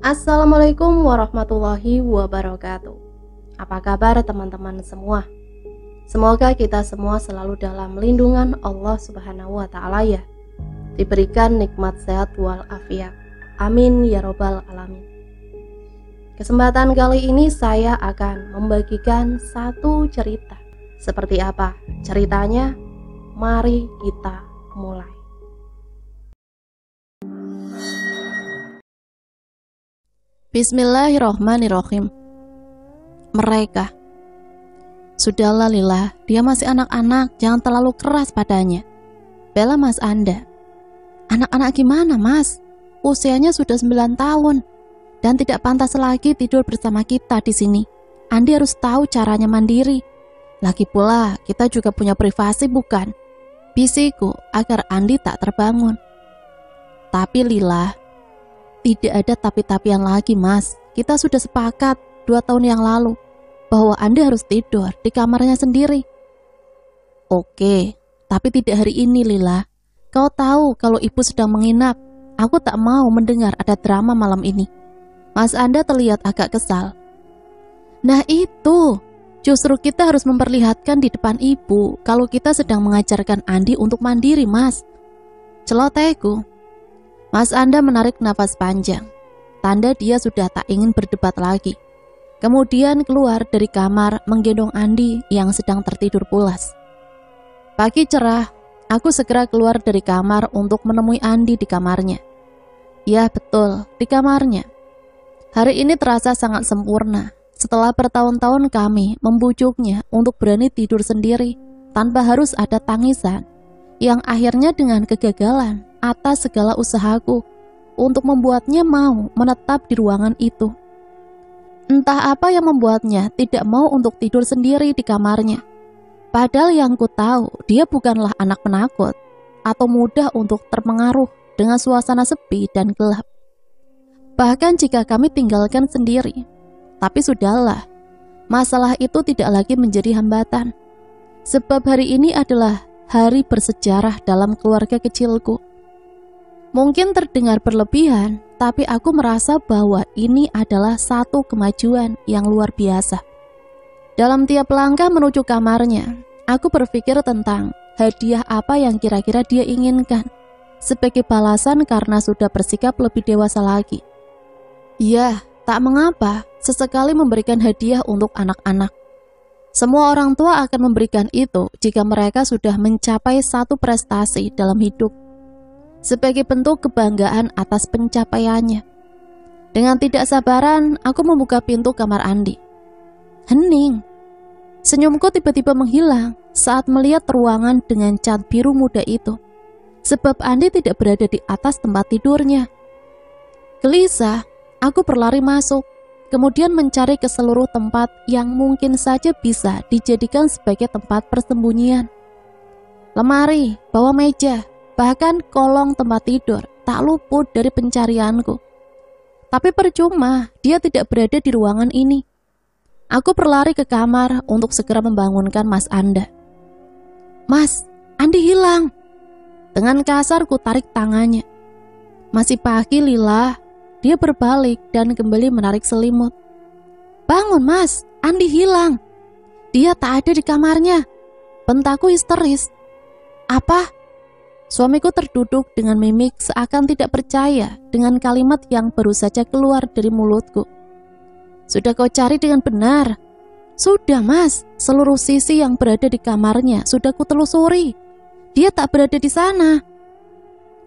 Assalamualaikum warahmatullahi wabarakatuh. Apa kabar teman-teman semua? Semoga kita semua selalu dalam lindungan Allah Subhanahu wa Ta'ala ya. Diberikan nikmat sehat walafiat. Amin ya robbal alamin. Kesempatan kali ini saya akan membagikan satu cerita. Seperti apa ceritanya? Mari kita mulai. Bismillahirrohmanirrohim. Mereka. Sudahlah Lila, dia masih anak-anak, jangan terlalu keras padanya. Bela Mas Anda. Anak-anak gimana Mas? Usianya sudah 9 tahun dan tidak pantas lagi tidur bersama kita di sini. Andi harus tahu caranya mandiri. Lagi pula kita juga punya privasi bukan? Bisiku agar Andi tak terbangun. Tapi Lila, tidak ada tapi-tapian lagi Mas. Kita sudah sepakat 2 tahun yang lalu bahwa Andi harus tidur di kamarnya sendiri. Oke, tapi tidak hari ini Lila. Kau tahu kalau ibu sedang menginap. Aku tak mau mendengar ada drama malam ini. Mas Anda terlihat agak kesal. Nah itu, justru kita harus memperlihatkan di depan ibu kalau kita sedang mengajarkan Andi untuk mandiri Mas. Celoteku. Mas Anda menarik nafas panjang, tanda dia sudah tak ingin berdebat lagi. Kemudian keluar dari kamar menggendong Andi yang sedang tertidur pulas. Pagi cerah, aku segera keluar dari kamar untuk menemui Andi di kamarnya. Ya betul, di kamarnya. Hari ini terasa sangat sempurna. Setelah bertahun-tahun kami membujuknya untuk berani tidur sendiri tanpa harus ada tangisan, yang akhirnya dengan kegagalan atas segala usahaku untuk membuatnya mau menetap di ruangan itu. Entah apa yang membuatnya tidak mau untuk tidur sendiri di kamarnya. Padahal yang ku tahu, dia bukanlah anak penakut atau mudah untuk terpengaruh dengan suasana sepi dan gelap. Bahkan jika kami tinggalkan sendiri, tapi sudahlah, masalah itu tidak lagi menjadi hambatan. Sebab hari ini adalah hari bersejarah dalam keluarga kecilku. Mungkin terdengar berlebihan, tapi aku merasa bahwa ini adalah satu kemajuan yang luar biasa. Dalam tiap langkah menuju kamarnya, aku berpikir tentang hadiah apa yang kira-kira dia inginkan, sebagai balasan karena sudah bersikap lebih dewasa lagi. Ya, tak mengapa, sesekali memberikan hadiah untuk anak-anak. Semua orang tua akan memberikan itu jika mereka sudah mencapai satu prestasi dalam hidup, sebagai bentuk kebanggaan atas pencapaiannya. Dengan tidak sabaran, aku membuka pintu kamar Andi. Hening. Senyumku tiba-tiba menghilang saat melihat ruangan dengan cat biru muda itu, sebab Andi tidak berada di atas tempat tidurnya. Gelisah, aku berlari masuk, kemudian mencari ke seluruh tempat yang mungkin saja bisa dijadikan sebagai tempat persembunyian. Lemari, bawah meja, bahkan kolong tempat tidur tak luput dari pencarianku. Tapi percuma, dia tidak berada di ruangan ini. Aku berlari ke kamar untuk segera membangunkan Mas Anda. Mas, Andi hilang. Dengan kasar ku tarik tangannya. Masih pagi Lila. Dia berbalik dan kembali menarik selimut. Bangun Mas, Andi hilang. Dia tak ada di kamarnya. Bentakku histeris. Apa? Suamiku terduduk dengan mimik seakan tidak percaya dengan kalimat yang baru saja keluar dari mulutku. Sudah kau cari dengan benar? Sudah Mas, seluruh sisi yang berada di kamarnya sudah kutelusuri. Dia tak berada di sana.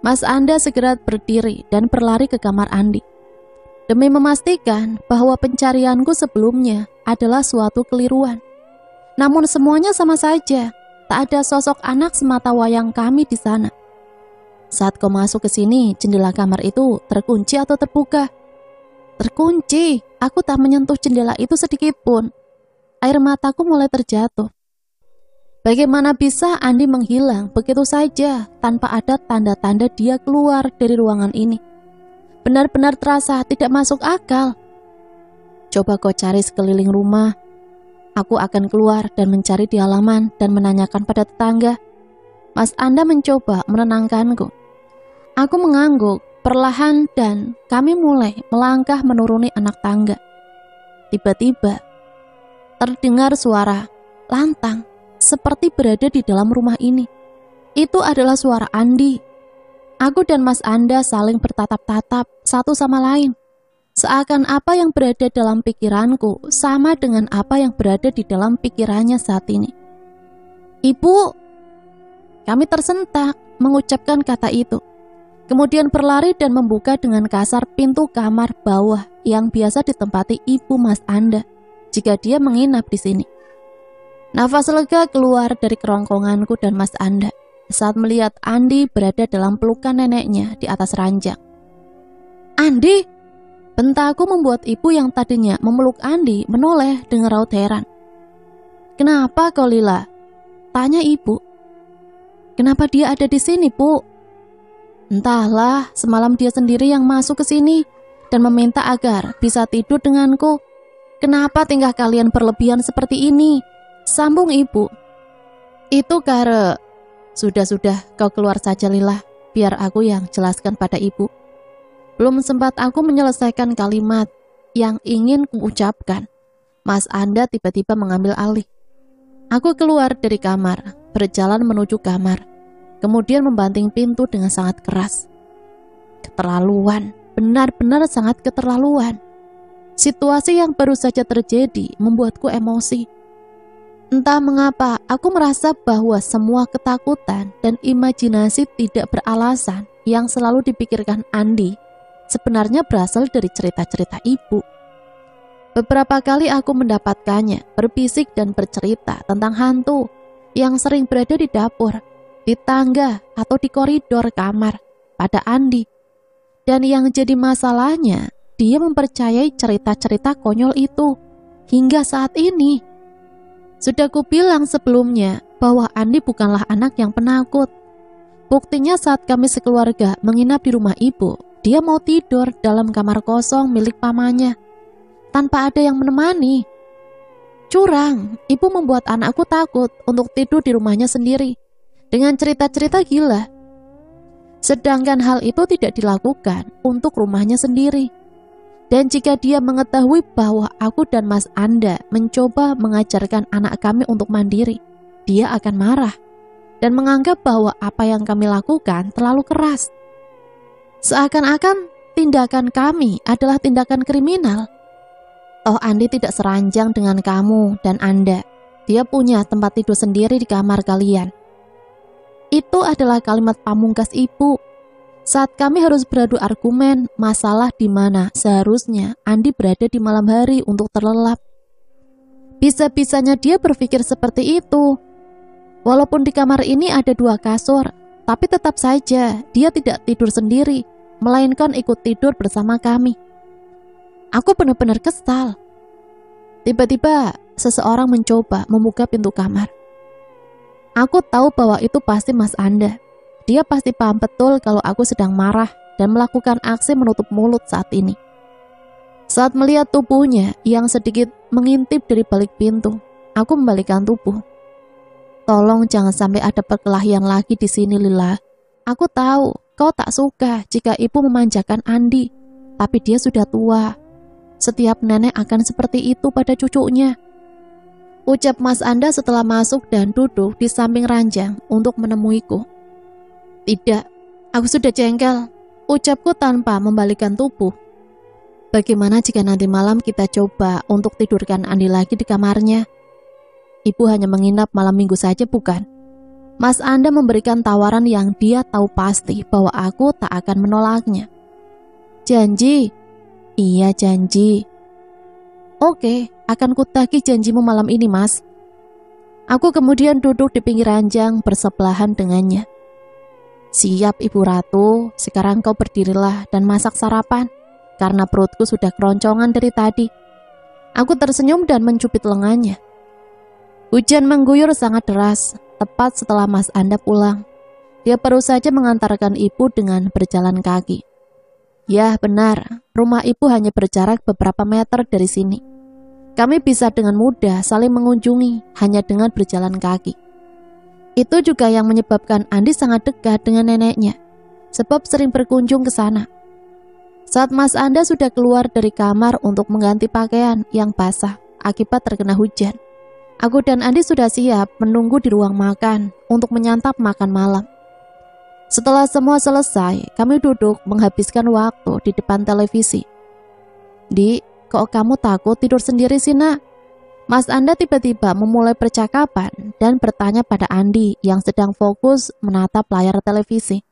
Mas Anda segera berdiri dan berlari ke kamar Andi, demi memastikan bahwa pencarianku sebelumnya adalah suatu keliruan. Namun semuanya sama saja, tak ada sosok anak semata wayang kami di sana. Saat kau masuk ke sini, jendela kamar itu terkunci atau terbuka? Terkunci, aku tak menyentuh jendela itu sedikit pun. Air mataku mulai terjatuh. Bagaimana bisa Andi menghilang begitu saja tanpa ada tanda-tanda dia keluar dari ruangan ini? Benar-benar terasa tidak masuk akal. Coba kau cari sekeliling rumah. Aku akan keluar dan mencari di halaman dan menanyakan pada tetangga. Mas Anda mencoba menenangkanku. Aku mengangguk Perlahan dan kami mulai melangkah menuruni anak tangga. Tiba-tiba terdengar suara lantang seperti berada di dalam rumah ini. Itu adalah suara Andi. Aku dan Mas Anda saling bertatap-tatap satu sama lain. Seakan apa yang berada dalam pikiranku sama dengan apa yang berada di dalam pikirannya saat ini. Ibu, kami tersentak mengucapkan kata itu. Kemudian berlari dan membuka dengan kasar pintu kamar bawah yang biasa ditempati ibu Mas Anda jika dia menginap di sini. Nafas lega keluar dari kerongkonganku dan Mas Anda saat melihat Andi berada dalam pelukan neneknya di atas ranjang. Andi! Bentakku membuat ibu yang tadinya memeluk Andi menoleh dengan raut heran. Kenapa kau Lila? Tanya ibu. Kenapa dia ada di sini, Bu? Entahlah, semalam dia sendiri yang masuk ke sini dan meminta agar bisa tidur denganku. Kenapa tingkah kalian berlebihan seperti ini? Sambung ibu. Itu karena... Sudah, kau keluar saja Lila, biar aku yang jelaskan pada ibu. Belum sempat aku menyelesaikan kalimat yang ingin kuucapkan, Mas Anda tiba-tiba mengambil alih. Aku keluar dari kamar, berjalan menuju kamar, kemudian membanting pintu dengan sangat keras. Keterlaluan, benar-benar sangat keterlaluan. Situasi yang baru saja terjadi membuatku emosi. Entah mengapa, aku merasa bahwa semua ketakutan dan imajinasi tidak beralasan yang selalu dipikirkan Andi sebenarnya berasal dari cerita-cerita ibu. Beberapa kali aku mendapatkannya berbisik dan bercerita tentang hantu yang sering berada di dapur, di tangga, atau di koridor kamar pada Andi. Dan yang jadi masalahnya, dia mempercayai cerita-cerita konyol itu hingga saat ini. Sudah kubilang sebelumnya bahwa Andi bukanlah anak yang penakut. Buktinya saat kami sekeluarga menginap di rumah ibu, dia mau tidur dalam kamar kosong milik pamannya, tanpa ada yang menemani. Curang, ibu membuat anakku takut untuk tidur di rumahnya sendiri, dengan cerita-cerita gila. Sedangkan hal itu tidak dilakukan untuk rumahnya sendiri. Dan jika dia mengetahui bahwa aku dan Mas Anda mencoba mengajarkan anak kami untuk mandiri, dia akan marah dan menganggap bahwa apa yang kami lakukan terlalu keras. Seakan-akan tindakan kami adalah tindakan kriminal. Toh Andi tidak seranjang dengan kamu dan Anda. Dia punya tempat tidur sendiri di kamar kalian. Itu adalah kalimat pamungkas ibu. Saat kami harus beradu argumen masalah di mana seharusnya Andi berada di malam hari untuk terlelap. Bisa-bisanya dia berpikir seperti itu. Walaupun di kamar ini ada 2 kasur, tapi tetap saja dia tidak tidur sendiri, melainkan ikut tidur bersama kami. Aku benar-benar kesal. Tiba-tiba seseorang mencoba membuka pintu kamar. Aku tahu bahwa itu pasti Mas Anda. Dia pasti paham betul kalau aku sedang marah dan melakukan aksi menutup mulut saat ini. Saat melihat tubuhnya yang sedikit mengintip dari balik pintu, aku membalikkan tubuh. Tolong jangan sampai ada perkelahian lagi di sini, Lila. Aku tahu kau tak suka jika ibu memanjakan Andi, tapi dia sudah tua. Setiap nenek akan seperti itu pada cucunya. Ucap Mas Anda setelah masuk dan duduk di samping ranjang untuk menemuiku. Tidak, aku sudah jengkel, ucapku tanpa membalikkan tubuh. Bagaimana jika nanti malam kita coba untuk tidurkan Andi lagi di kamarnya? Ibu hanya menginap malam minggu saja bukan? Mas Anda memberikan tawaran yang dia tahu pasti bahwa aku tak akan menolaknya. Janji? Iya janji. Oke, akan kutagih janjimu malam ini Mas. Aku kemudian duduk di pinggir ranjang bersebelahan dengannya. Siap Ibu Ratu, sekarang kau berdirilah dan masak sarapan, karena perutku sudah keroncongan dari tadi. Aku tersenyum dan mencubit lengannya. Hujan mengguyur sangat deras, tepat setelah Mas Anda pulang. Dia baru saja mengantarkan ibu dengan berjalan kaki. Ya benar, rumah ibu hanya berjarak beberapa meter dari sini. Kami bisa dengan mudah saling mengunjungi hanya dengan berjalan kaki. Itu juga yang menyebabkan Andi sangat dekat dengan neneknya. sebab sering berkunjung ke sana. Saat Mas Anda sudah keluar dari kamar untuk mengganti pakaian yang basah akibat terkena hujan, aku dan Andi sudah siap menunggu di ruang makan untuk menyantap makan malam. Setelah semua selesai, kami duduk menghabiskan waktu di depan televisi. "Di, kok kamu takut tidur sendiri sih, Nak?" Mas Anda tiba-tiba memulai percakapan dan bertanya pada Andi yang sedang fokus menatap layar televisi.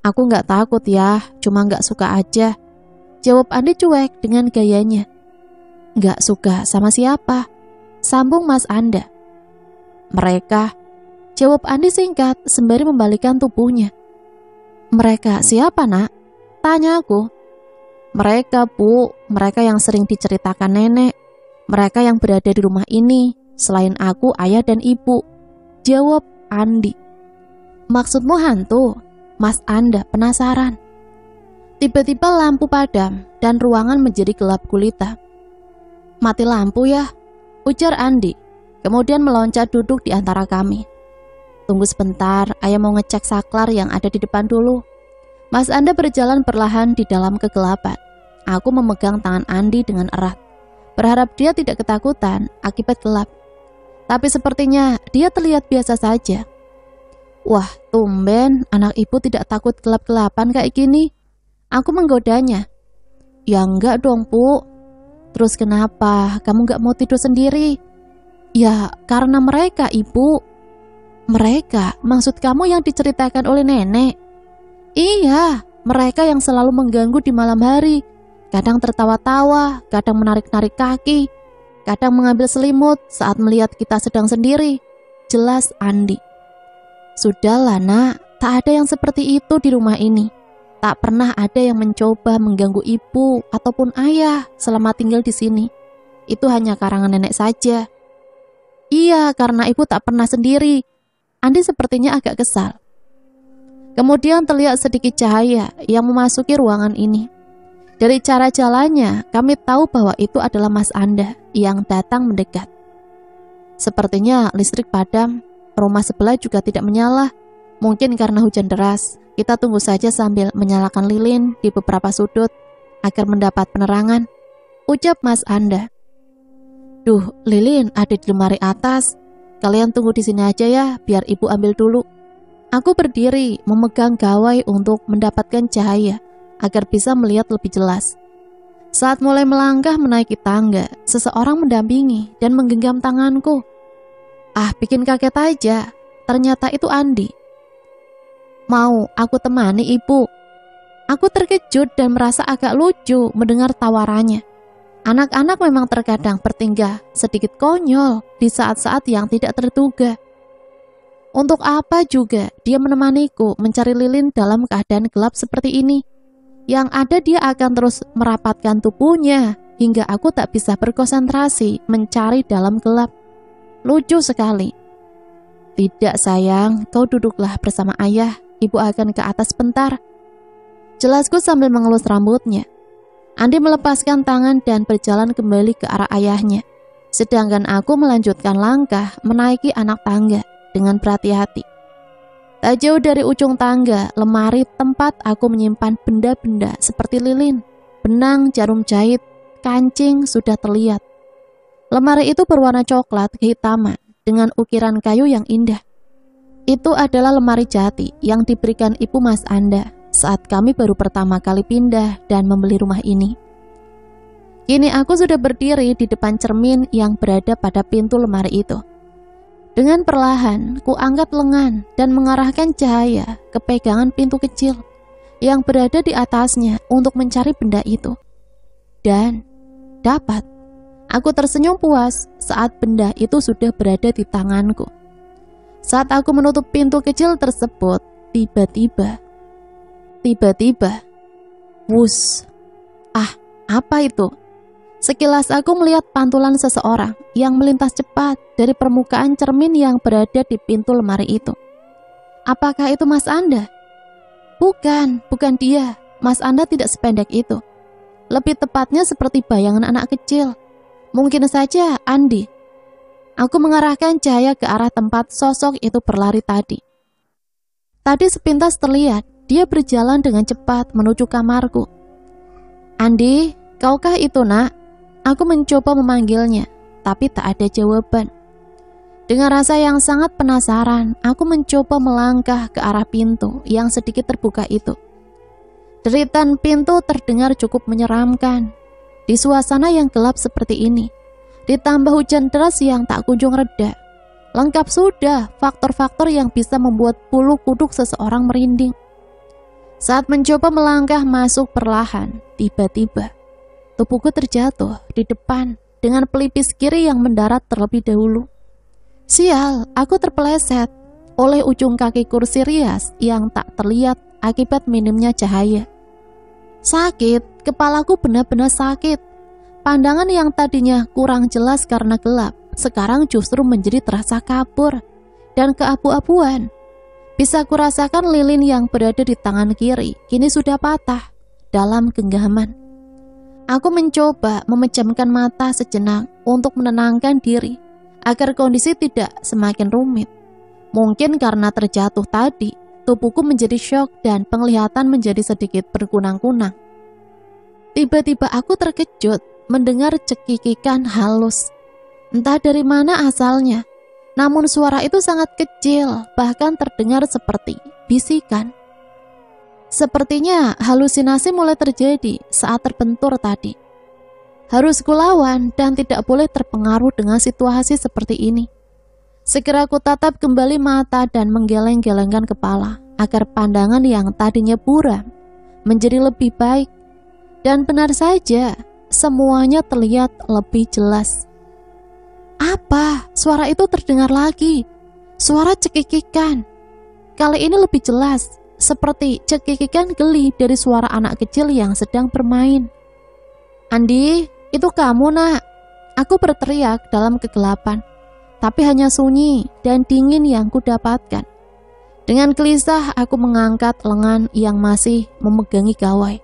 "Aku nggak takut ya, cuma nggak suka aja," jawab Andi cuek dengan gayanya. "Nggak suka sama siapa?" sambung Mas Anda. "Mereka," jawab Andi singkat sembari membalikkan tubuhnya. "Mereka siapa, Nak?" tanya aku. "Mereka, Bu, mereka yang sering diceritakan nenek. Mereka yang berada di rumah ini, selain aku, ayah dan ibu," jawab Andi. "Maksudmu hantu?" Mas Anda penasaran. Tiba-tiba lampu padam dan ruangan menjadi gelap gulita. "Mati lampu ya," ujar Andi, kemudian meloncat duduk di antara kami. "Tunggu sebentar, ayah mau ngecek saklar yang ada di depan dulu." Mas Anda berjalan perlahan di dalam kegelapan. Aku memegang tangan Andi dengan erat, berharap dia tidak ketakutan akibat gelap. Tapi sepertinya dia terlihat biasa saja. "Wah, tumben anak ibu tidak takut gelap-gelapan kayak gini." Aku menggodanya. "Ya enggak dong, Bu." "Terus kenapa kamu gak mau tidur sendiri?" "Ya, karena mereka, Ibu." "Mereka? Maksud kamu yang diceritakan oleh nenek?" "Iya, mereka yang selalu mengganggu di malam hari. Kadang tertawa-tawa, kadang menarik-narik kaki, kadang mengambil selimut saat melihat kita sedang sendiri," jelas Andi. "Sudahlah, Nak, tak ada yang seperti itu di rumah ini. Tak pernah ada yang mencoba mengganggu ibu ataupun ayah selama tinggal di sini. Itu hanya karangan nenek saja." "Iya, karena ibu tak pernah sendiri." Andi sepertinya agak kesal. Kemudian terlihat sedikit cahaya yang memasuki ruangan ini. Dari cara jalannya, kami tahu bahwa itu adalah Mas Anda yang datang mendekat. Sepertinya listrik padam. Rumah sebelah juga tidak menyala, mungkin karena hujan deras. Kita tunggu saja sambil menyalakan lilin di beberapa sudut agar mendapat penerangan, ucap Mas Anda. "Duh, lilin ada di lemari atas. Kalian tunggu di sini aja ya, biar ibu ambil dulu." Aku berdiri memegang gawai untuk mendapatkan cahaya agar bisa melihat lebih jelas. Saat mulai melangkah menaiki tangga, seseorang mendampingi dan menggenggam tanganku. Bikin kaget aja, ternyata itu Andi. "Mau aku temani ibu?" Aku terkejut dan merasa agak lucu mendengar tawarannya. Anak-anak memang terkadang bertingkah sedikit konyol di saat-saat yang tidak terduga. Untuk apa juga dia menemaniku mencari lilin dalam keadaan gelap seperti ini? Yang ada dia akan terus merapatkan tubuhnya hingga aku tak bisa berkonsentrasi mencari dalam gelap. Lucu sekali. "Tidak sayang, kau duduklah bersama ayah, ibu akan ke atas sebentar," jelasku sambil mengelus rambutnya. Andi melepaskan tangan dan berjalan kembali ke arah ayahnya, sedangkan aku melanjutkan langkah menaiki anak tangga dengan berhati-hati. Tak jauh dari ujung tangga, lemari tempat aku menyimpan benda-benda seperti lilin, benang, jarum jahit, kancing sudah terlihat. Lemari itu berwarna coklat kehitaman dengan ukiran kayu yang indah. Itu adalah lemari jati yang diberikan ibu Mas Anda saat kami baru pertama kali pindah dan membeli rumah ini. Kini aku sudah berdiri di depan cermin yang berada pada pintu lemari itu. Dengan perlahan, ku angkat lengan dan mengarahkan cahaya ke pegangan pintu kecil yang berada di atasnya untuk mencari benda itu. Dan dapat. Aku tersenyum puas saat benda itu sudah berada di tanganku. Saat aku menutup pintu kecil tersebut, tiba-tiba, wus. Apa itu? Sekilas aku melihat pantulan seseorang yang melintas cepat dari permukaan cermin yang berada di pintu lemari itu. Apakah itu Mas Anda? Bukan dia. Mas Anda tidak sependek itu. Lebih tepatnya seperti bayangan anak kecil. Mungkin saja Andi. Aku mengarahkan cahaya ke arah tempat sosok itu berlari tadi. Tadi sepintas terlihat dia berjalan dengan cepat menuju kamarku. "Andi, kaukah itu, Nak?" Aku mencoba memanggilnya, tapi tak ada jawaban. Dengan rasa yang sangat penasaran, aku mencoba melangkah ke arah pintu yang sedikit terbuka itu. Deritan pintu terdengar cukup menyeramkan. Di suasana yang gelap seperti ini, ditambah hujan deras yang tak kunjung reda, lengkap sudah faktor-faktor yang bisa membuat bulu kuduk seseorang merinding. Saat mencoba melangkah masuk perlahan, tiba-tiba tubuhku terjatuh di depan dengan pelipis kiri yang mendarat terlebih dahulu. Sial, aku terpeleset oleh ujung kaki kursi rias yang tak terlihat akibat minimnya cahaya. Sakit, kepalaku benar-benar sakit. Pandangan yang tadinya kurang jelas karena gelap, sekarang justru menjadi terasa kabur dan keabu-abuan. Bisa kurasakan lilin yang berada di tangan kiri kini sudah patah dalam genggaman. Aku mencoba memejamkan mata sejenak untuk menenangkan diri agar kondisi tidak semakin rumit. Mungkin karena terjatuh tadi, tubuhku menjadi syok dan penglihatan menjadi sedikit berkunang-kunang. Tiba-tiba aku terkejut mendengar cekikikan halus. Entah dari mana asalnya, namun suara itu sangat kecil, bahkan terdengar seperti bisikan. Sepertinya halusinasi mulai terjadi saat terbentur tadi. Harus kulawan dan tidak boleh terpengaruh dengan situasi seperti ini. Segera ku tatap kembali mata dan menggeleng-gelengkan kepala agar pandangan yang tadinya buram menjadi lebih baik. Dan benar saja, semuanya terlihat lebih jelas. Apa? Suara itu terdengar lagi. Suara cekikikan. Kali ini lebih jelas, seperti cekikikan geli dari suara anak kecil yang sedang bermain. "Andi, itu kamu, Nak?" Aku berteriak dalam kegelapan, tapi hanya sunyi dan dingin yang kudapatkan. Dengan gelisah aku mengangkat lengan yang masih memegangi gawai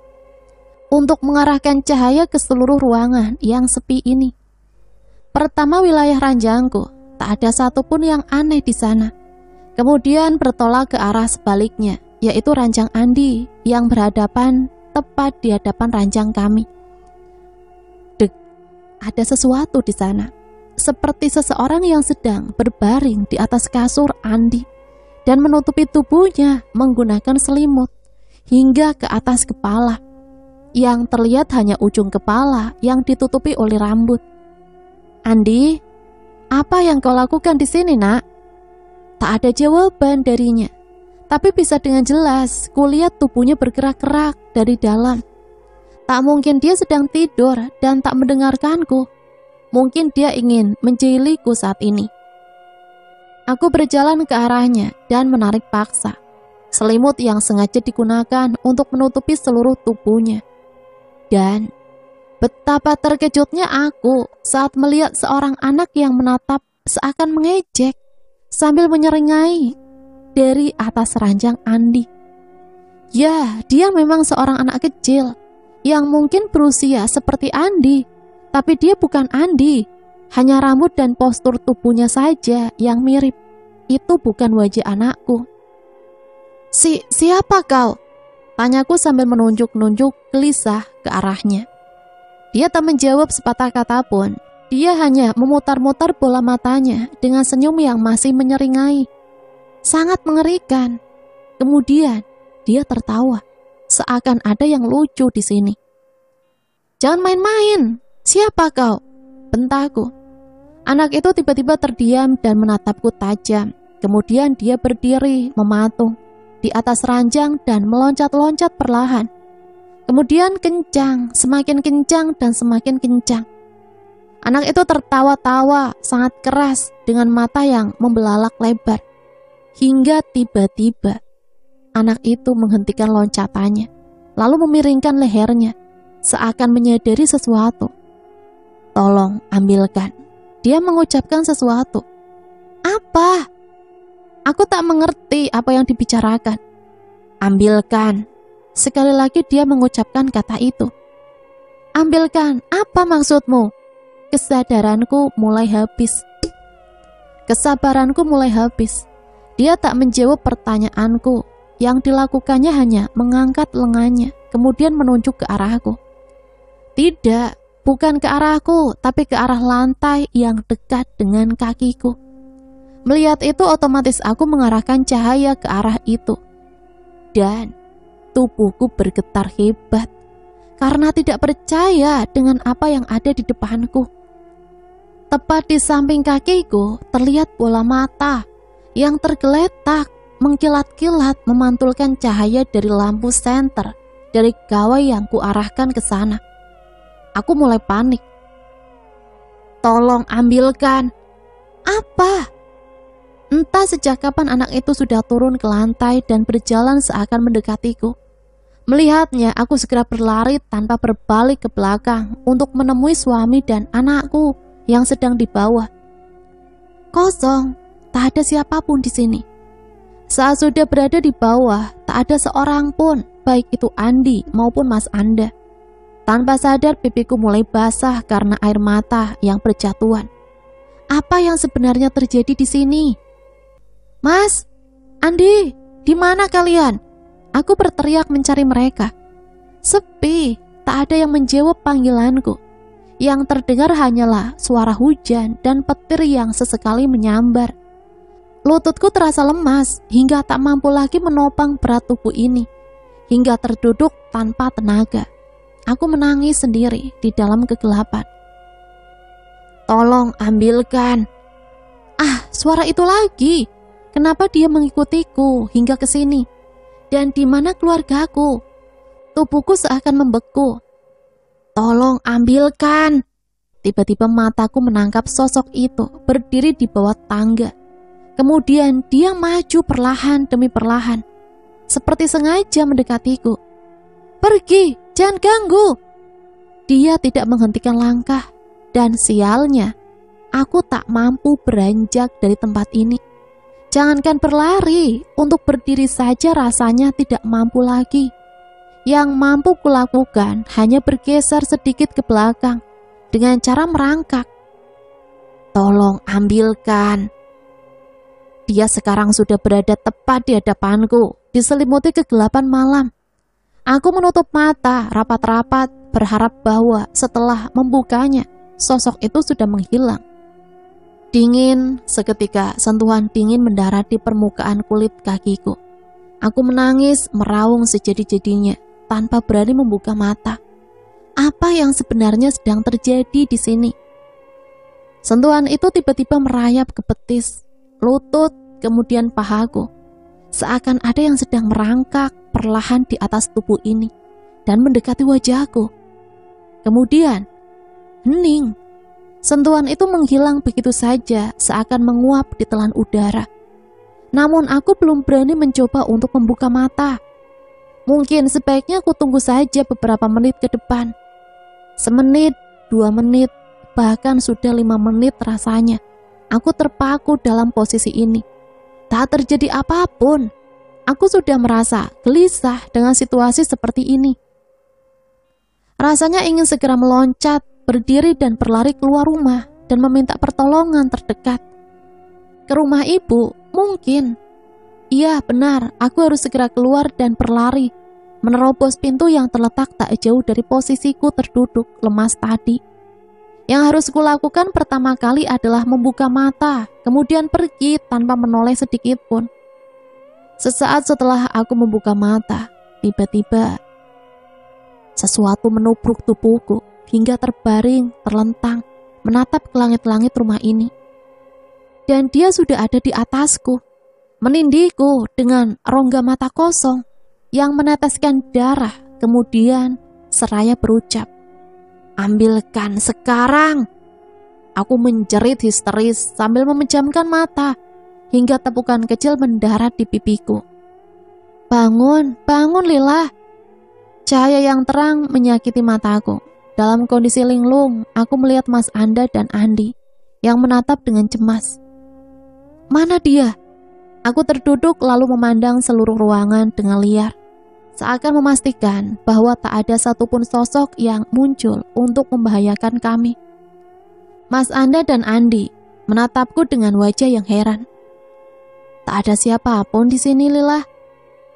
untuk mengarahkan cahaya ke seluruh ruangan yang sepi ini. Pertama wilayah ranjangku, tak ada satupun yang aneh di sana. Kemudian bertolak ke arah sebaliknya, yaitu ranjang Andi yang berhadapan tepat di hadapan ranjang kami. Ada sesuatu di sana, seperti seseorang yang sedang berbaring di atas kasur Andi dan menutupi tubuhnya menggunakan selimut hingga ke atas kepala. Yang terlihat hanya ujung kepala yang ditutupi oleh rambut. "Andi, apa yang kau lakukan di sini, Nak?" Tak ada jawaban darinya, tapi bisa dengan jelas kulihat tubuhnya bergerak-gerak dari dalam. Tak mungkin dia sedang tidur dan tak mendengarkanku. Mungkin dia ingin menjahiliku saat ini. Aku berjalan ke arahnya dan menarik paksa selimut yang sengaja digunakan untuk menutupi seluruh tubuhnya. Dan betapa terkejutnya aku saat melihat seorang anak yang menatap seakan mengejek sambil menyeringai dari atas ranjang Andi. Ya, dia memang seorang anak kecil yang mungkin berusia seperti Andi, tapi dia bukan Andi. Hanya rambut dan postur tubuhnya saja yang mirip. Itu bukan wajah anakku. Siapa kau?" Tanyaku sambil menunjuk-nunjuk gelisah ke arahnya. Dia tak menjawab sepatah kata pun. Dia hanya memutar-mutar bola matanya dengan senyum yang masih menyeringai. Sangat mengerikan. Kemudian dia tertawa, seakan ada yang lucu di sini. "Jangan main-main. Siapa kau?" bentakku. Anak itu tiba-tiba terdiam dan menatapku tajam. Kemudian dia berdiri mematung di atas ranjang dan meloncat-loncat perlahan. Kemudian kencang, semakin kencang dan semakin kencang. Anak itu tertawa-tawa sangat keras dengan mata yang membelalak lebar. Hingga tiba-tiba anak itu menghentikan loncatannya, lalu memiringkan lehernya, seakan menyadari sesuatu. "Tolong ambilkan." Dia mengucapkan sesuatu. "Apa?" Aku tak mengerti apa yang dibicarakan. "Ambilkan." Sekali lagi dia mengucapkan kata itu. "Ambilkan, apa maksudmu?" Kesadaranku mulai habis. Kesabaranku mulai habis. Dia tak menjawab pertanyaanku Yang dilakukannya hanya mengangkat lengannya, kemudian menunjuk ke arahku. Tidak, bukan ke arahku, tapi ke arah lantai yang dekat dengan kakiku. Melihat itu otomatis aku mengarahkan cahaya ke arah itu. Dan tubuhku bergetar hebat karena tidak percaya dengan apa yang ada di depanku. Tepat di samping kakiku terlihat bola mata yang tergeletak, mengkilat-kilat memantulkan cahaya dari lampu senter dari gawai yang kuarahkan ke sana. Aku mulai panik. Tolong ambilkan. Apa? Entah sejak kapan anak itu sudah turun ke lantai dan berjalan seakan mendekatiku. Melihatnya, aku segera berlari tanpa berbalik ke belakang untuk menemui suami dan anakku yang sedang di bawah. Kosong, tak ada siapapun di sini. Saat sudah berada di bawah, tak ada seorang pun, baik itu Andi maupun Mas Anda. Tanpa sadar pipiku mulai basah karena air mata yang berjatuhan. Apa yang sebenarnya terjadi di sini? Mas, Andi, di mana kalian? Aku berteriak mencari mereka. Sepi, tak ada yang menjawab panggilanku. Yang terdengar hanyalah suara hujan dan petir yang sesekali menyambar. Lututku terasa lemas hingga tak mampu lagi menopang berat tubuh ini, hingga terduduk tanpa tenaga. Aku menangis sendiri di dalam kegelapan. Tolong ambilkan. Suara itu lagi. Kenapa dia mengikutiku hingga ke sini? Dan di mana keluargaku? Tubuhku seakan membeku. Tolong ambilkan. Tiba-tiba mataku menangkap sosok itu berdiri di bawah tangga. Kemudian dia maju perlahan demi perlahan, seperti sengaja mendekatiku. Pergi, jangan ganggu. Dia tidak menghentikan langkah, dan sialnya, aku tak mampu beranjak dari tempat ini. Jangankan berlari, untuk berdiri saja rasanya tidak mampu lagi. Yang mampu kulakukan hanya bergeser sedikit ke belakang dengan cara merangkak. Tolong ambilkan. Dia sekarang sudah berada tepat di hadapanku, diselimuti kegelapan malam. Aku menutup mata rapat-rapat, berharap bahwa setelah membukanya, sosok itu sudah menghilang. Dingin, seketika sentuhan dingin mendarat di permukaan kulit kakiku. Aku menangis, meraung sejadi-jadinya, tanpa berani membuka mata. Apa yang sebenarnya sedang terjadi di sini? Sentuhan itu tiba-tiba merayap ke betis, lutut, kemudian pahaku. Seakan ada yang sedang merangkak perlahan di atas tubuh ini dan mendekati wajahku. Kemudian, hening. Sentuhan itu menghilang begitu saja, seakan menguap di telan udara. Namun aku belum berani mencoba untuk membuka mata. Mungkin sebaiknya aku tunggu saja beberapa menit ke depan. Semenit, 2 menit, bahkan sudah 5 menit rasanya. Aku terpaku dalam posisi ini. Tak terjadi apapun. Aku sudah merasa gelisah dengan situasi seperti ini. Rasanya ingin segera meloncat, berdiri dan berlari keluar rumah dan meminta pertolongan terdekat. Ke rumah ibu, mungkin. Iya, benar, aku harus segera keluar dan berlari, menerobos pintu yang terletak tak jauh dari posisiku terduduk lemas tadi. Yang harus kulakukan pertama kali adalah membuka mata, kemudian pergi tanpa menoleh sedikit pun. Sesaat setelah aku membuka mata, tiba-tiba sesuatu menubruk tubuhku hingga terbaring, terlentang, menatap ke langit-langit rumah ini. Dan dia sudah ada di atasku, menindihku dengan rongga mata kosong yang meneteskan darah, kemudian seraya berucap, "Ambilkan sekarang." Aku menjerit histeris sambil memejamkan mata, hingga tepukan kecil mendarat di pipiku. "Bangun, bangun Lila." Cahaya yang terang menyakiti mataku. Dalam kondisi linglung, aku melihat Mas Anda dan Andi yang menatap dengan cemas. Mana dia? Aku terduduk lalu memandang seluruh ruangan dengan liar, seakan memastikan bahwa tak ada satupun sosok yang muncul untuk membahayakan kami. Mas Anda dan Andi menatapku dengan wajah yang heran. Tak ada siapapun di sini, Lila.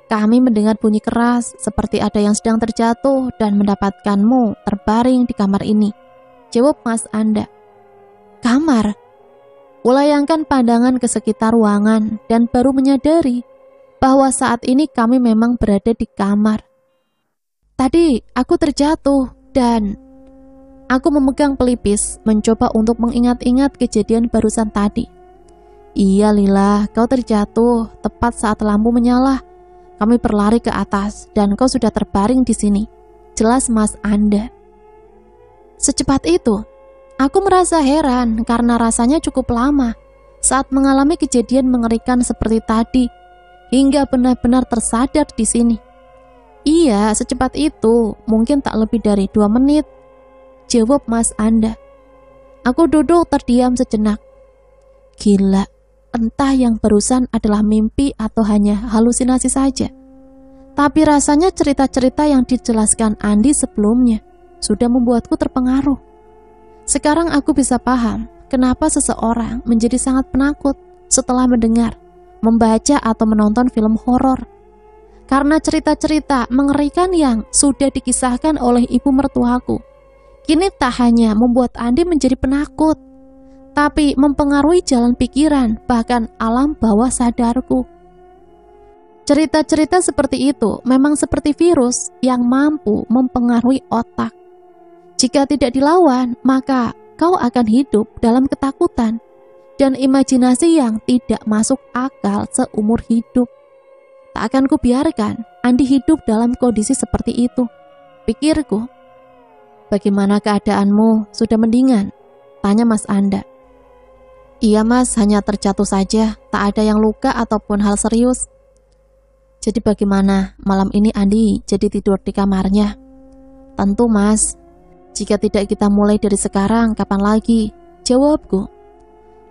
Kami mendengar bunyi keras seperti ada yang sedang terjatuh dan mendapatkanmu terbaring di kamar ini, jawab Mas Anda. Kamar? Ulayangkan pandangan ke sekitar ruangan dan baru menyadari bahwa saat ini kami memang berada di kamar. Tadi aku terjatuh dan aku memegang pelipis mencoba untuk mengingat-ingat kejadian barusan tadi. Iya Lila, kau terjatuh tepat saat lampu menyala. Kami berlari ke atas dan kau sudah terbaring di sini. Jelas Mas Anda. Secepat itu, aku merasa heran karena rasanya cukup lama saat mengalami kejadian mengerikan seperti tadi hingga benar-benar tersadar di sini. Iya, secepat itu, mungkin tak lebih dari 2 menit, jawab Mas Anda. Aku duduk terdiam sejenak. Gila, entah yang barusan adalah mimpi atau hanya halusinasi saja. Tapi rasanya cerita-cerita yang dijelaskan Andi sebelumnya sudah membuatku terpengaruh. Sekarang aku bisa paham kenapa seseorang menjadi sangat penakut setelah mendengar, membaca atau menonton film horor. Karena cerita-cerita mengerikan yang sudah dikisahkan oleh ibu mertuaku, kini tak hanya membuat Andi menjadi penakut, tapi mempengaruhi jalan pikiran, bahkan alam bawah sadarku. Cerita-cerita seperti itu memang seperti virus yang mampu mempengaruhi otak. Jika tidak dilawan, maka kau akan hidup dalam ketakutan dan imajinasi yang tidak masuk akal seumur hidup. Tak akan kubiarkan Andi hidup dalam kondisi seperti itu, pikirku. Bagaimana keadaanmu? Sudah mendingan? Tanya Mas Anda. Iya Mas, hanya terjatuh saja, tak ada yang luka ataupun hal serius. Jadi bagaimana malam ini Andi jadi tidur di kamarnya? Tentu Mas, jika tidak kita mulai dari sekarang, kapan lagi? Jawabku.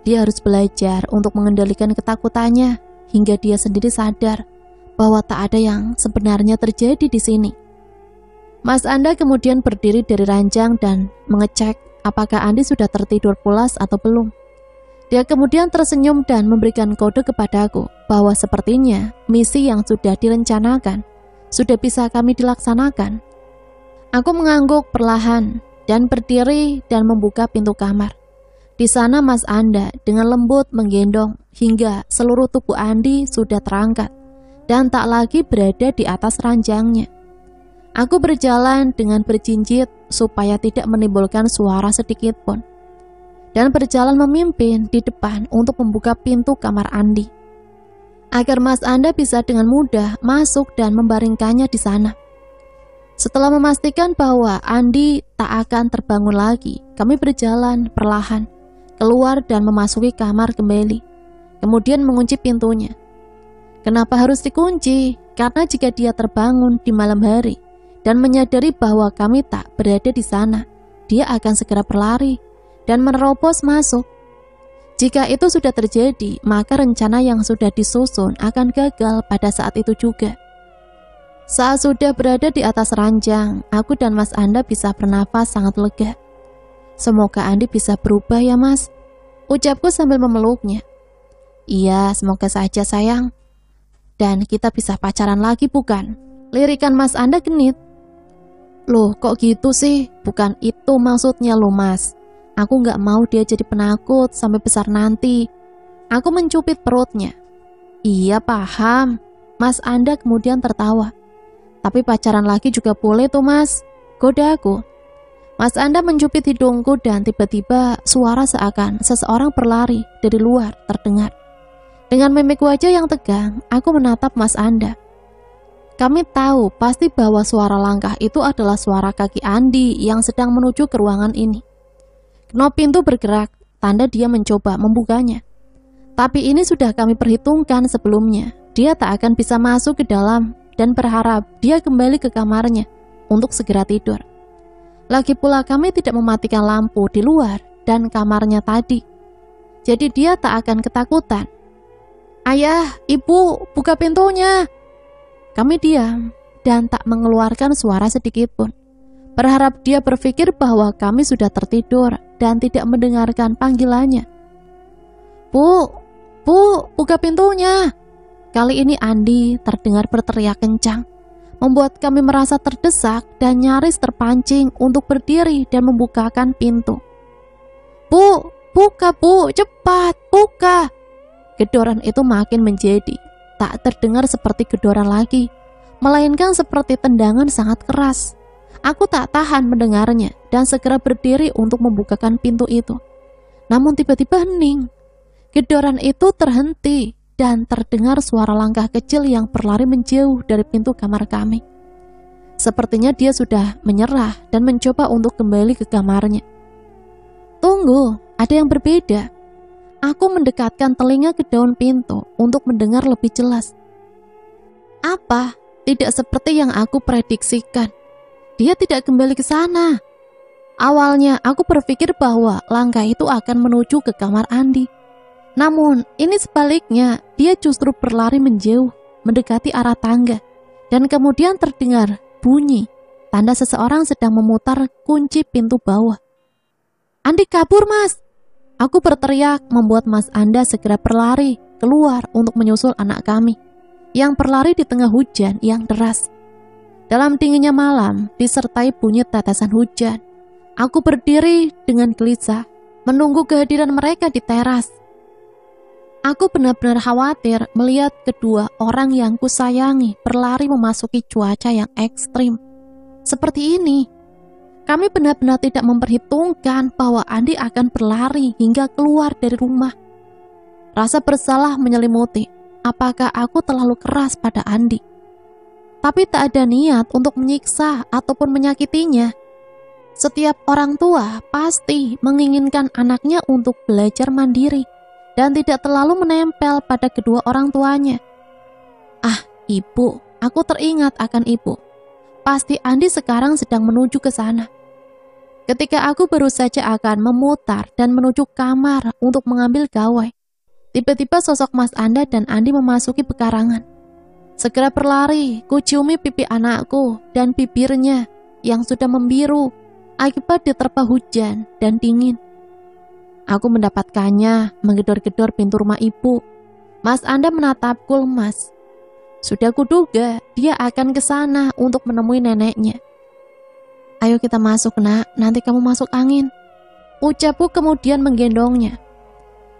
Dia harus belajar untuk mengendalikan ketakutannya hingga dia sendiri sadar bahwa tak ada yang sebenarnya terjadi di sini. Mas Anda kemudian berdiri dari ranjang dan mengecek apakah Andi sudah tertidur pulas atau belum. Dia kemudian tersenyum dan memberikan kode kepadaku bahwa sepertinya misi yang sudah direncanakan sudah bisa kami dilaksanakan. Aku mengangguk perlahan dan berdiri dan membuka pintu kamar. Di sana Mas Anda dengan lembut menggendong hingga seluruh tubuh Andi sudah terangkat dan tak lagi berada di atas ranjangnya. Aku berjalan dengan berjinjit supaya tidak menimbulkan suara sedikit pun, dan berjalan memimpin di depan untuk membuka pintu kamar Andi, agar Mas Anda bisa dengan mudah masuk dan membaringkannya di sana. Setelah memastikan bahwa Andi tak akan terbangun lagi, kami berjalan perlahan keluar dan memasuki kamar kembali, kemudian mengunci pintunya. Kenapa harus dikunci? Karena jika dia terbangun di malam hari dan menyadari bahwa kami tak berada di sana, dia akan segera berlari dan menerobos masuk. Jika itu sudah terjadi, maka rencana yang sudah disusun akan gagal pada saat itu juga. Saat sudah berada di atas ranjang, aku dan Mas Anda bisa bernafas sangat lega. Semoga Andi bisa berubah ya Mas, ucapku sambil memeluknya. Iya, semoga saja sayang. Dan kita bisa pacaran lagi bukan? Lirikan Mas Anda genit. Loh kok gitu sih? Bukan itu maksudnya loh Mas. Aku gak mau dia jadi penakut sampai besar nanti. Aku mencubit perutnya. Iya paham. Mas Anda kemudian tertawa. Tapi pacaran lagi juga boleh tuh Mas, goda aku. Mas Anda mencubit hidungku dan tiba-tiba suara seakan seseorang berlari dari luar terdengar. Dengan mimik wajah yang tegang, aku menatap Mas Anda. Kami tahu pasti bahwa suara langkah itu adalah suara kaki Andi yang sedang menuju ke ruangan ini. Knop pintu bergerak, tanda dia mencoba membukanya. Tapi ini sudah kami perhitungkan sebelumnya. Dia tak akan bisa masuk ke dalam dan berharap dia kembali ke kamarnya untuk segera tidur. Lagi pula kami tidak mematikan lampu di luar dan kamarnya tadi. Jadi dia tak akan ketakutan. Ayah, ibu, buka pintunya. Kami diam dan tak mengeluarkan suara sedikit pun. Berharap dia berpikir bahwa kami sudah tertidur dan tidak mendengarkan panggilannya. Bu, buka pintunya. Kali ini Andi terdengar berteriak kencang, membuat kami merasa terdesak dan nyaris terpancing untuk berdiri dan membukakan pintu. "Bu, buka bu, cepat, buka!" Gedoran itu makin menjadi, tak terdengar seperti gedoran lagi, melainkan seperti tendangan sangat keras. Aku tak tahan mendengarnya dan segera berdiri untuk membukakan pintu itu. Namun tiba-tiba hening. Gedoran itu terhenti dan terdengar suara langkah kecil yang berlari menjauh dari pintu kamar kami. Sepertinya dia sudah menyerah dan mencoba untuk kembali ke kamarnya. Tunggu, ada yang berbeda. Aku mendekatkan telinga ke daun pintu untuk mendengar lebih jelas. Apa? Tidak seperti yang aku prediksikan. Dia tidak kembali ke sana. Awalnya aku berpikir bahwa langkah itu akan menuju ke kamar Andi. Namun ini sebaliknya, dia justru berlari menjauh, mendekati arah tangga. Dan kemudian terdengar bunyi, tanda seseorang sedang memutar kunci pintu bawah. "Andi kabur, Mas!" Aku berteriak membuat Mas Anda segera berlari keluar untuk menyusul anak kami yang berlari di tengah hujan yang deras. Dalam dinginnya malam, disertai bunyi tetesan hujan, aku berdiri dengan gelisah menunggu kehadiran mereka di teras. Aku benar-benar khawatir melihat kedua orang yang kusayangi berlari memasuki cuaca yang ekstrim seperti ini. Kami benar-benar tidak memperhitungkan bahwa Andi akan berlari hingga keluar dari rumah. Rasa bersalah menyelimuti. Apakah aku terlalu keras pada Andi? Tapi tak ada niat untuk menyiksa ataupun menyakitinya. Setiap orang tua pasti menginginkan anaknya untuk belajar mandiri dan tidak terlalu menempel pada kedua orang tuanya. Ibu, aku teringat akan ibu. Pasti Andi sekarang sedang menuju ke sana. Ketika aku baru saja akan memutar dan menuju kamar untuk mengambil gawai, tiba-tiba sosok Mas Anda dan Andi memasuki pekarangan. Segera berlari, kuciumi pipi anakku dan bibirnya yang sudah membiru akibat diterpa hujan dan dingin. Aku mendapatkannya menggedor-gedor pintu rumah ibu. Mas Anda menatapku lemas. Sudah kuduga dia akan ke sana untuk menemui neneknya. "Ayo kita masuk, Nak, nanti kamu masuk angin," ucapku kemudian menggendongnya.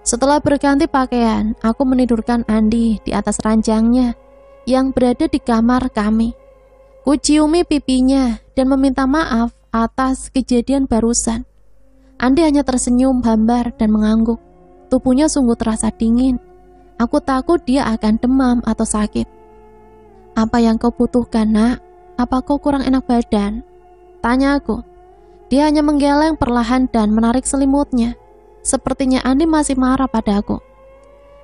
Setelah berganti pakaian, aku menidurkan Andi di atas ranjangnya yang berada di kamar kami. Kuciumi pipinya dan meminta maaf atas kejadian barusan. Andi hanya tersenyum hambar dan mengangguk. Tubuhnya sungguh terasa dingin. Aku takut dia akan demam atau sakit. "Apa yang kau butuhkan, Nak? Apa kau kurang enak badan?" tanya aku. Dia hanya menggeleng perlahan dan menarik selimutnya. Sepertinya Andi masih marah padaku.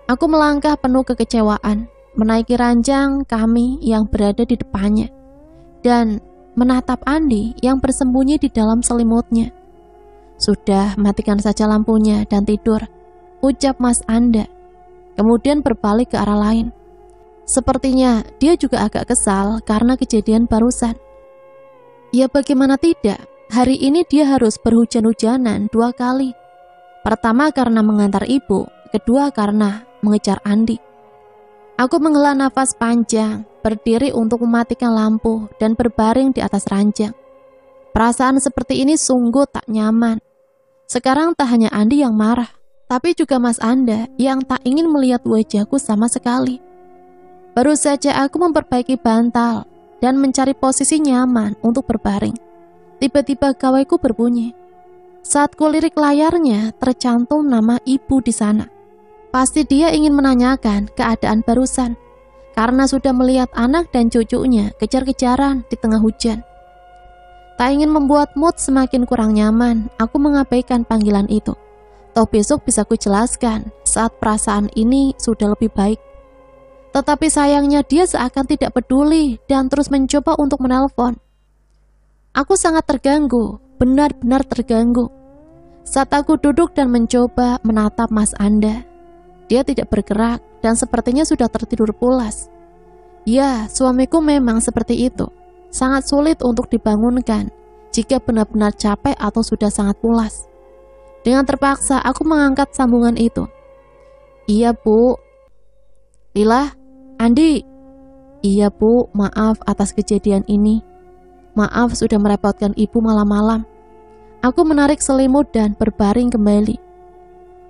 Aku melangkah penuh kekecewaan, menaiki ranjang kami yang berada di depannya, dan menatap Andi yang bersembunyi di dalam selimutnya. "Sudah, matikan saja lampunya dan tidur," ucap Mas Anda. Kemudian berbalik ke arah lain. Sepertinya dia juga agak kesal karena kejadian barusan. Ya bagaimana tidak, hari ini dia harus berhujan-hujanan 2 kali. Pertama karena mengantar ibu, kedua karena mengejar Andi. Aku menghela nafas panjang, berdiri untuk mematikan lampu dan berbaring di atas ranjang. Perasaan seperti ini sungguh tak nyaman. Sekarang tak hanya Andi yang marah, tapi juga Mas Anda yang tak ingin melihat wajahku sama sekali. Baru saja aku memperbaiki bantal dan mencari posisi nyaman untuk berbaring. Tiba-tiba gawaiku berbunyi. Saat kulirik layarnya, tercantum nama ibu di sana. Pasti dia ingin menanyakan keadaan barusan, karena sudah melihat anak dan cucunya kejar-kejaran di tengah hujan. Tak ingin membuat mood semakin kurang nyaman, aku mengabaikan panggilan itu. Toh besok bisa kujelaskan saat perasaan ini sudah lebih baik. Tetapi sayangnya dia seakan tidak peduli dan terus mencoba untuk menelpon. Aku sangat terganggu, benar-benar terganggu. Saat aku duduk dan mencoba menatap Mas Anda, dia tidak bergerak dan sepertinya sudah tertidur pulas. Ya, suamiku memang seperti itu. Sangat sulit untuk dibangunkan jika benar-benar capek atau sudah sangat pulas. Dengan terpaksa aku mengangkat sambungan itu. "Iya, Bu." "Lila, Andi. Iya Bu, maaf atas kejadian ini. Maaf sudah merepotkan Ibu malam-malam. Aku menarik selimut dan berbaring kembali.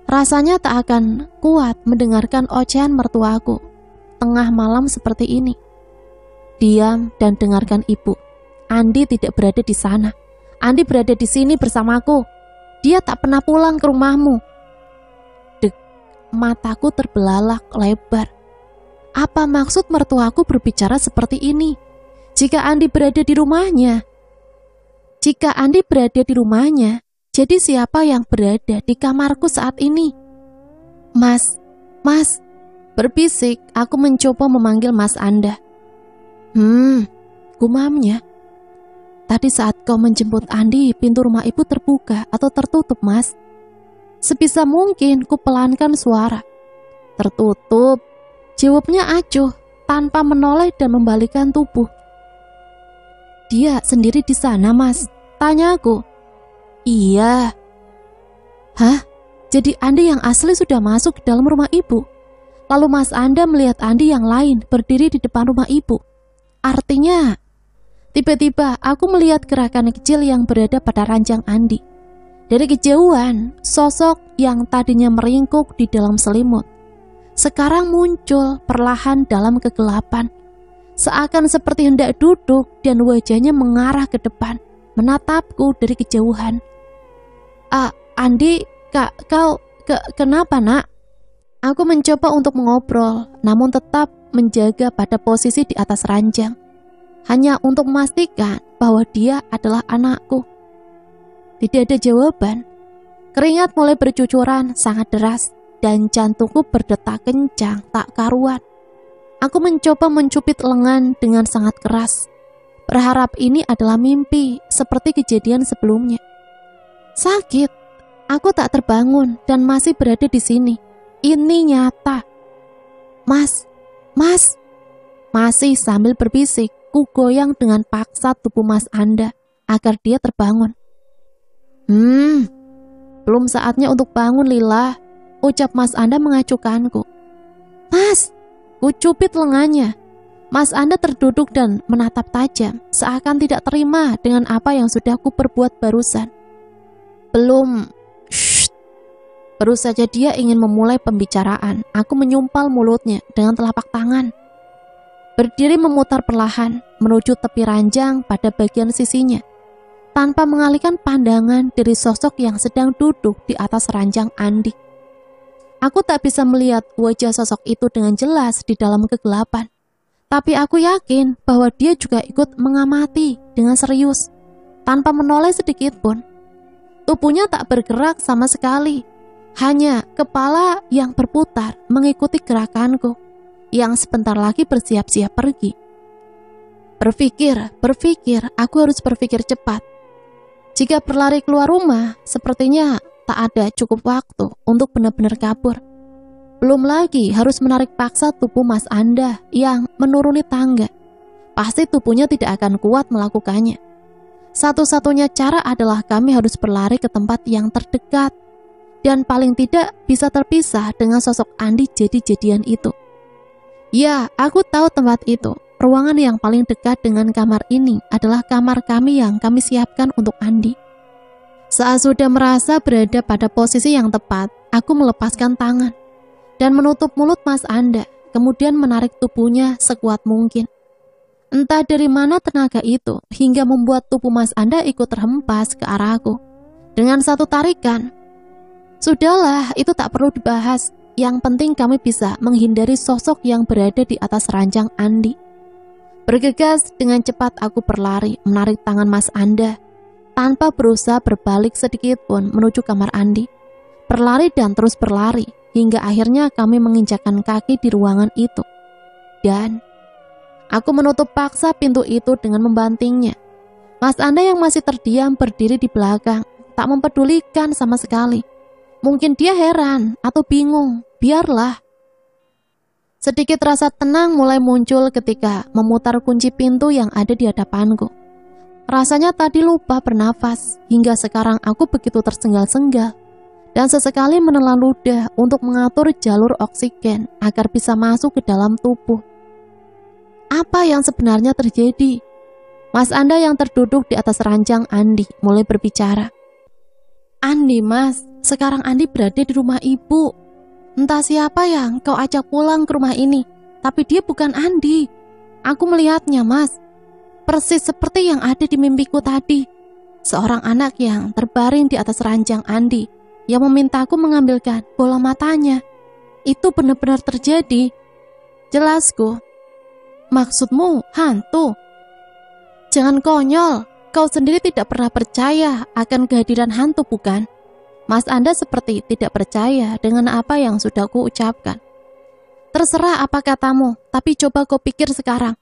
Rasanya tak akan kuat mendengarkan ocehan mertuaku tengah malam seperti ini. Diam dan dengarkan Ibu. Andi tidak berada di sana. Andi berada di sini bersamaku. Dia tak pernah pulang ke rumahmu. Dek, mataku terbelalak lebar. Apa maksud mertuaku berbicara seperti ini? Jika Andi berada di rumahnya, jadi siapa yang berada di kamarku saat ini? Mas, berbisik, aku mencoba memanggil Mas Anda. Gumamnya. Tadi saat kau menjemput Andi, pintu rumah ibu terbuka atau tertutup, Mas? Sebisa mungkin ku pelankan suara. Tertutup, jawabnya acuh tanpa menoleh dan membalikkan tubuh. Dia sendiri di sana, Mas? Tanya aku. Iya. Hah? Jadi Andi yang asli sudah masuk ke dalam rumah ibu? Lalu Mas Anda melihat Andi yang lain berdiri di depan rumah ibu. Artinya, tiba-tiba aku melihat gerakan kecil yang berada pada ranjang Andi. Dari kejauhan, sosok yang tadinya meringkuk di dalam selimut sekarang muncul perlahan dalam kegelapan, seakan seperti hendak duduk dan wajahnya mengarah ke depan, menatapku dari kejauhan. Andi, kau kenapa, Nak? Aku mencoba untuk mengobrol, namun tetap menjaga pada posisi di atas ranjang, hanya untuk memastikan bahwa dia adalah anakku. Tidak ada jawaban. Keringat mulai bercucuran sangat deras, dan jantungku berdetak kencang tak karuan. Aku mencoba mencubit lengan dengan sangat keras, berharap ini adalah mimpi seperti kejadian sebelumnya. Sakit, aku tak terbangun dan masih berada di sini. Ini nyata. Mas, masih sambil berbisik, ku goyang dengan paksa tubuh Mas Anda agar dia terbangun. Belum saatnya untuk bangun, Lila, ucap Mas Anda mengacuhkanku. Mas, ku cubit lengannya. Mas Anda terduduk dan menatap tajam, seakan tidak terima dengan apa yang sudah ku perbuat barusan. Baru saja dia ingin memulai pembicaraan, aku menyumpal mulutnya dengan telapak tangan. Berdiri memutar perlahan menuju tepi ranjang pada bagian sisinya, tanpa mengalihkan pandangan dari sosok yang sedang duduk di atas ranjang Andi. Aku tak bisa melihat wajah sosok itu dengan jelas di dalam kegelapan, tapi aku yakin bahwa dia juga ikut mengamati dengan serius, tanpa menoleh sedikit pun. Tubuhnya tak bergerak sama sekali, hanya kepala yang berputar mengikuti gerakanku yang sebentar lagi bersiap-siap pergi. Berpikir, aku harus berpikir cepat. Jika berlari keluar rumah, sepertinya tak ada cukup waktu untuk benar-benar kabur. Belum lagi harus menarik paksa tubuh Mas Anda yang menuruni tangga. Pasti tubuhnya tidak akan kuat melakukannya. Satu-satunya cara adalah kami harus berlari ke tempat yang terdekat dan paling tidak bisa terpisah dengan sosok Andi jadi-jadian itu. Ya, aku tahu tempat itu. Ruangan yang paling dekat dengan kamar ini adalah kamar kami yang kami siapkan untuk Andi. Saat sudah merasa berada pada posisi yang tepat, aku melepaskan tangan dan menutup mulut Mas Anda, kemudian menarik tubuhnya sekuat mungkin. Entah dari mana tenaga itu hingga membuat tubuh Mas Anda ikut terhempas ke arahku. Dengan satu tarikan, sudahlah, itu tak perlu dibahas. Yang penting kami bisa menghindari sosok yang berada di atas ranjang Andi. Bergegas dengan cepat aku berlari, menarik tangan Mas Anda, tanpa berusaha berbalik sedikit pun menuju kamar Andi. Berlari dan terus berlari, hingga akhirnya kami menginjakkan kaki di ruangan itu. Dan aku menutup paksa pintu itu dengan membantingnya. Mas Anda yang masih terdiam berdiri di belakang, tak mempedulikan sama sekali. Mungkin dia heran atau bingung, biarlah. Sedikit rasa tenang mulai muncul ketika memutar kunci pintu yang ada di hadapanku. Rasanya tadi lupa bernafas, hingga sekarang aku begitu tersengal-sengal, dan sesekali menelan ludah untuk mengatur jalur oksigen agar bisa masuk ke dalam tubuh. Apa yang sebenarnya terjadi? Mas Anda yang terduduk di atas ranjang Andi mulai berbicara. Andi mas, sekarang Andi berada di rumah ibu. Entah siapa yang kau ajak pulang ke rumah ini, tapi dia bukan Andi. Aku melihatnya mas, persis seperti yang ada di mimpiku tadi. Seorang anak yang terbaring di atas ranjang Andi yang memintaku mengambilkan bola matanya. Itu benar-benar terjadi. Jelasku. Maksudmu hantu? Jangan konyol, kau sendiri tidak pernah percaya akan kehadiran hantu bukan? Mas Anda seperti tidak percaya dengan apa yang sudah ku ucapkan. Terserah apa katamu, tapi coba kau pikir sekarang.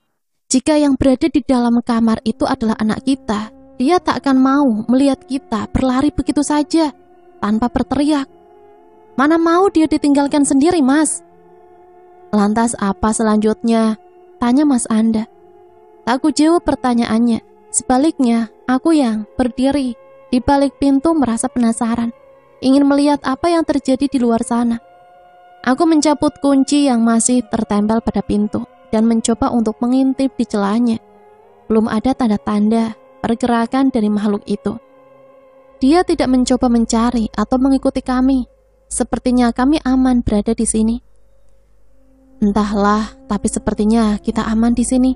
Jika yang berada di dalam kamar itu adalah anak kita, dia tak akan mau melihat kita berlari begitu saja, tanpa berteriak. Mana mau dia ditinggalkan sendiri, Mas? Lantas apa selanjutnya? Tanya Mas Anda. Tak kujawab pertanyaannya. Sebaliknya, aku yang berdiri di balik pintu merasa penasaran, ingin melihat apa yang terjadi di luar sana. Aku mencabut kunci yang masih tertempel pada pintu dan mencoba untuk mengintip di celahnya. Belum ada tanda-tanda pergerakan dari makhluk itu. Dia tidak mencoba mencari atau mengikuti kami. Sepertinya kami aman berada di sini. Entahlah, tapi sepertinya kita aman di sini.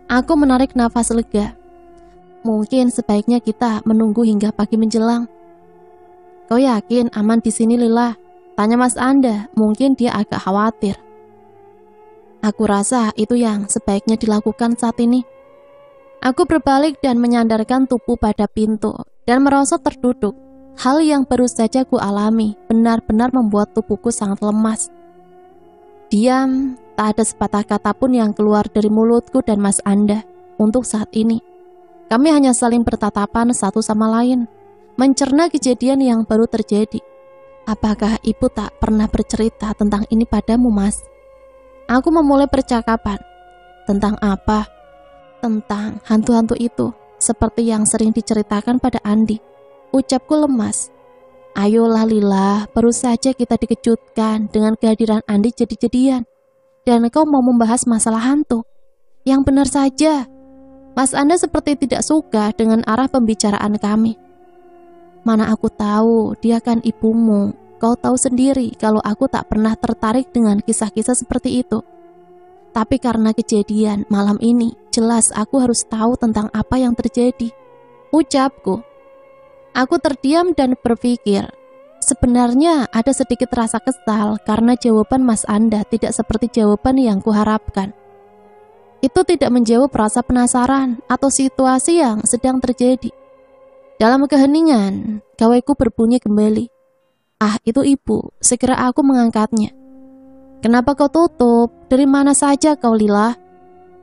Aku menarik nafas lega. Mungkin sebaiknya kita menunggu hingga pagi menjelang. Kau yakin aman di sini, Lila? Tanya Mas Anda, mungkin dia agak khawatir. Aku rasa itu yang sebaiknya dilakukan saat ini. Aku berbalik dan menyandarkan tubuh pada pintu dan merosot terduduk. Hal yang baru saja ku alami benar-benar membuat tubuhku sangat lemas. Diam, tak ada sepatah kata pun yang keluar dari mulutku dan Mas Anda untuk saat ini. Kami hanya saling bertatapan satu sama lain, mencerna kejadian yang baru terjadi. Apakah ibu tak pernah bercerita tentang ini padamu, Mas? Aku memulai percakapan. Tentang apa? Tentang hantu-hantu itu, seperti yang sering diceritakan pada Andi. Ucapku lemas. Ayolah Lila, baru saja kita dikejutkan dengan kehadiran Andi jadi-jadian. Dan kau mau membahas masalah hantu? Yang benar saja. Mas Anda seperti tidak suka dengan arah pembicaraan kami. Mana aku tahu, dia kan ibumu. Kau tahu sendiri kalau aku tak pernah tertarik dengan kisah-kisah seperti itu. Tapi karena kejadian malam ini, jelas aku harus tahu tentang apa yang terjadi. Ucapku. Aku terdiam dan berpikir. Sebenarnya ada sedikit rasa kesal karena jawaban Mas Anda tidak seperti jawaban yang kuharapkan. Itu tidak menjawab rasa penasaran atau situasi yang sedang terjadi. Dalam keheningan, gawaiku berbunyi kembali. Ah, itu ibu, segera aku mengangkatnya. Kenapa kau tutup? Dari mana saja kau, Lila?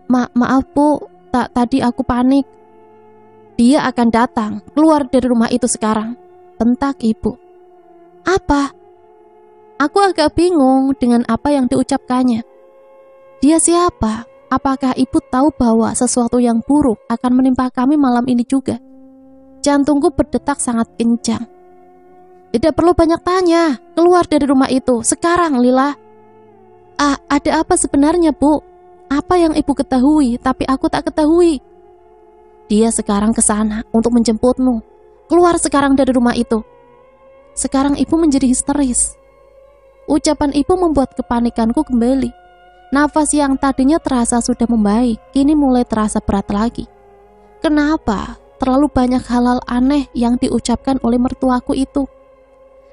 Maaf bu, tadi aku panik. Dia akan datang, keluar dari rumah itu sekarang, bentak ibu. Apa? Aku agak bingung dengan apa yang diucapkannya. Dia siapa? Apakah ibu tahu bahwa sesuatu yang buruk akan menimpa kami malam ini juga? Jantungku berdetak sangat kencang. Tidak perlu banyak tanya, keluar dari rumah itu, sekarang Lila. Ada apa sebenarnya bu? Apa yang ibu ketahui, tapi aku tak ketahui? Dia sekarang ke sana untuk menjemputmu. Keluar sekarang dari rumah itu. Sekarang ibu menjadi histeris. Ucapan ibu membuat kepanikanku kembali. Nafas yang tadinya terasa sudah membaik, kini mulai terasa berat lagi. Kenapa? Terlalu banyak hal-hal aneh yang diucapkan oleh mertuaku itu.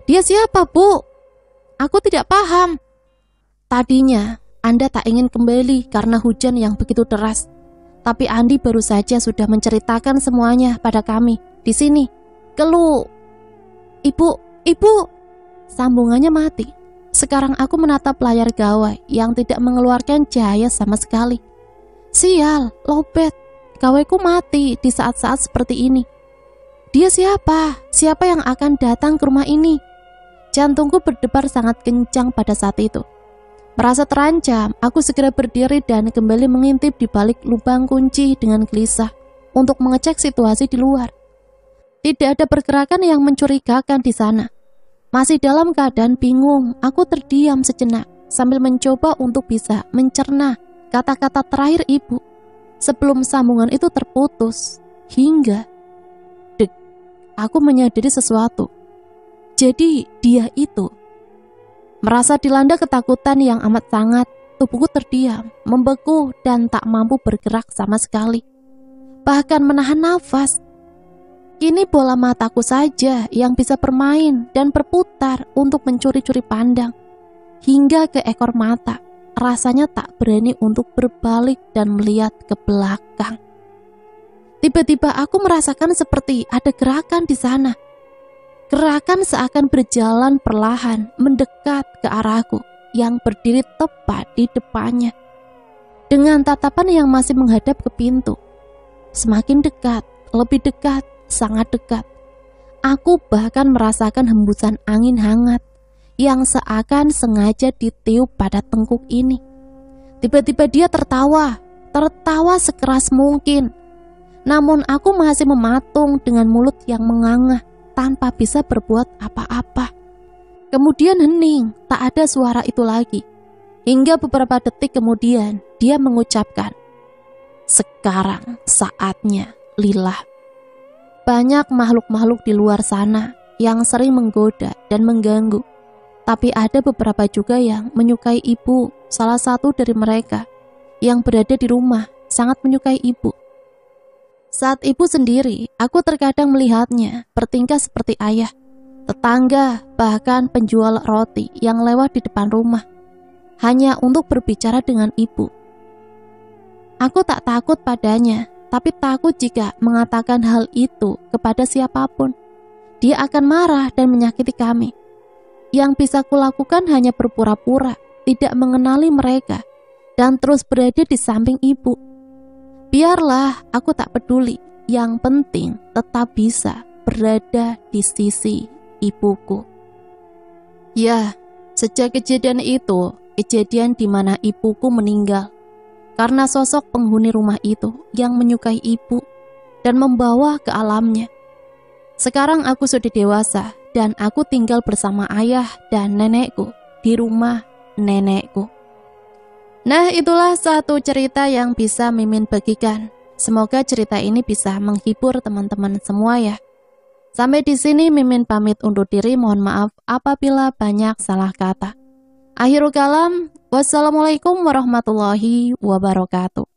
Dia siapa, Bu? Aku tidak paham. Tadinya, Anda tak ingin kembali karena hujan yang begitu deras. Tapi Andi baru saja sudah menceritakan semuanya pada kami di sini. Ibu. Sambungannya mati. Sekarang aku menatap layar gawai yang tidak mengeluarkan cahaya sama sekali. Sial, lobet. Gawaiku mati di saat-saat seperti ini. Dia siapa? Siapa yang akan datang ke rumah ini? Jantungku berdebar sangat kencang pada saat itu. Merasa terancam, aku segera berdiri dan kembali mengintip di balik lubang kunci dengan gelisah untuk mengecek situasi di luar. Tidak ada pergerakan yang mencurigakan di sana. Masih dalam keadaan bingung, aku terdiam sejenak sambil mencoba untuk bisa mencerna kata-kata terakhir ibu sebelum sambungan itu terputus. Hingga aku menyadari sesuatu. Jadi dia itu. Merasa dilanda ketakutan yang amat sangat, tubuhku terdiam, membeku dan tak mampu bergerak sama sekali. Bahkan menahan nafas. Kini bola mataku saja yang bisa bermain dan berputar untuk mencuri-curi pandang. Hingga ke ekor mata, rasanya tak berani untuk berbalik dan melihat ke belakang. Tiba-tiba aku merasakan seperti ada gerakan di sana. Gerakan seakan berjalan perlahan mendekat ke arahku yang berdiri tepat di depannya. Dengan tatapan yang masih menghadap ke pintu. Semakin dekat, lebih dekat, sangat dekat. Aku bahkan merasakan hembusan angin hangat yang seakan sengaja ditiup pada tengkuk ini. Tiba-tiba dia tertawa sekeras mungkin. Namun aku masih mematung dengan mulut yang menganga tanpa bisa berbuat apa-apa. Kemudian hening, tak ada suara itu lagi. Hingga beberapa detik kemudian dia mengucapkan, "Sekarang saatnya Lillah." Banyak makhluk-makhluk di luar sana yang sering menggoda dan mengganggu. Tapi ada beberapa juga yang menyukai ibu. Salah satu dari mereka yang berada di rumah sangat menyukai ibu. Saat ibu sendiri, aku terkadang melihatnya bertingkah seperti ayah, tetangga, bahkan penjual roti yang lewat di depan rumah, hanya untuk berbicara dengan ibu. Aku tak takut padanya, tapi takut jika mengatakan hal itu kepada siapapun. Dia akan marah dan menyakiti kami. Yang bisa kulakukan hanya berpura-pura, tidak mengenali mereka, dan terus berada di samping ibu. Biarlah, aku tak peduli. Yang penting tetap bisa berada di sisi ibuku. Ya, sejak kejadian itu, kejadian di mana ibuku meninggal, karena sosok penghuni rumah itu yang menyukai ibu dan membawa ke alamnya. Sekarang aku sudah dewasa dan aku tinggal bersama ayah dan nenekku di rumah nenekku. Nah, itulah satu cerita yang bisa Mimin bagikan. Semoga cerita ini bisa menghibur teman-teman semua ya. Sampai di sini Mimin pamit undur diri. Mohon maaf apabila banyak salah kata. Akhirul kalam, wassalamualaikum warahmatullahi wabarakatuh.